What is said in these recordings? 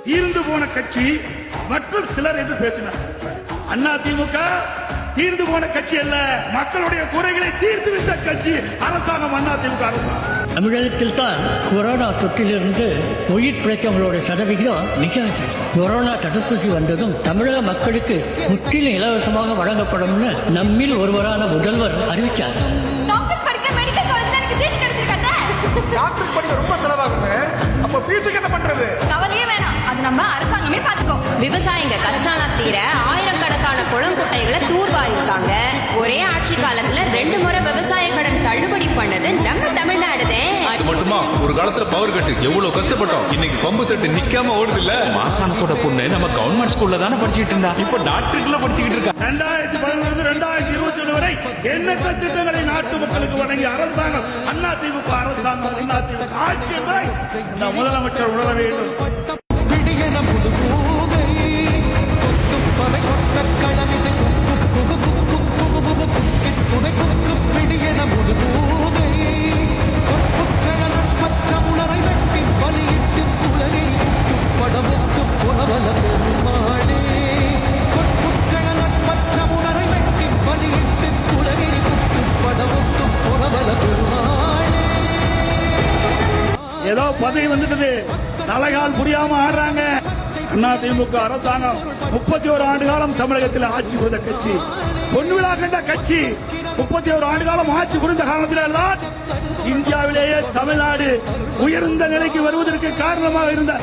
தீர்ந்து போன கட்சி மற்றும் சிலர் என்று பேசினார். அதிமுக தீர்ந்து போன கட்சி அல்ல, மக்களுடைய குறைகளை தீர்த்து வைத்த கட்சி அரசாங்கம் அதிமுக அரசாங்கம். தமிழகத்தில் தான் கொரோனா தொற்றிலிருந்து உயிர் பிழைத்தவங்களோட சதவிகிதம் மிக அதிகம். கொரோனா தடுப்பூசி வந்ததும் தமிழக மக்களுக்கு முற்றிலும் இலவசமாக வழங்கப்படும்னு நம்மில் ஒருவரான முதல்வர் அறிவித்தார். டாக்டர் படிக்க ரொம்ப செலவாகுமே, அப்ப ஃபீஸுக்கு என்ன பண்றது? கவலையே வேணாம், அது நம்ம அரசாங்கமே பாத்துக்கோ. விவசாயிங்க கஷ்டம் தீர ஆயிரக்கணக்கான குளம் குட்டைகளை தூர்வாரி இருக்காங்க. ஒரே ஆட்சி காலத்துல 2 முறை விவசாய கடன் தள்ளுபடி பண்ணது நம்ம தமிழ்நாடுதே. அது மட்டுமா, ஒரு காலத்துல பவர் கட்டு எவ்வளவு கஷ்டப்பட்டோம். இன்னைக்கு பம்பு செட்டு நிக்காம ஓடுது இல்ல. மாசானத்தோட பொண்ணு நம்ம கவர்மெண்ட் ஸ்கூல்ல தானே படிச்சுட்டு இருந்தா, இப்ப டாக்டருக்குள்ள படிச்சுக்கிட்டு இருக்கா. 2011 2021 வரை எண்ணற்ற திட்டங்களை நாட்டு மக்களுக்கு வழங்கிய அரசாங்கம் அதிமுக அரசாங்கம். அதிமுக ஆட்சி முதலமைச்சர் உணர வேண்டும். ஏதோ பதவி வந்துட்டது, தலைகால் புரியாம ஆடுறாங்க. அதிமுக அரசாங்கம் 31 ஆண்டு காலம் தமிழகத்தில் ஆட்சி புரிந்த கட்சி, பொன்விழா கண்ட கட்சி. 31 ஆண்டு காலம் ஆட்சி புரிந்த காரணத்தில்தான் இந்தியாவிலேயே தமிழ்நாடு உயர்ந்த நிலைக்கு வருவதற்கு காரணமாக இருந்த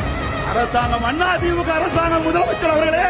அரசாங்கம் அதிமுக அரசாங்கம். முதலமைச்சர் அவர்களே,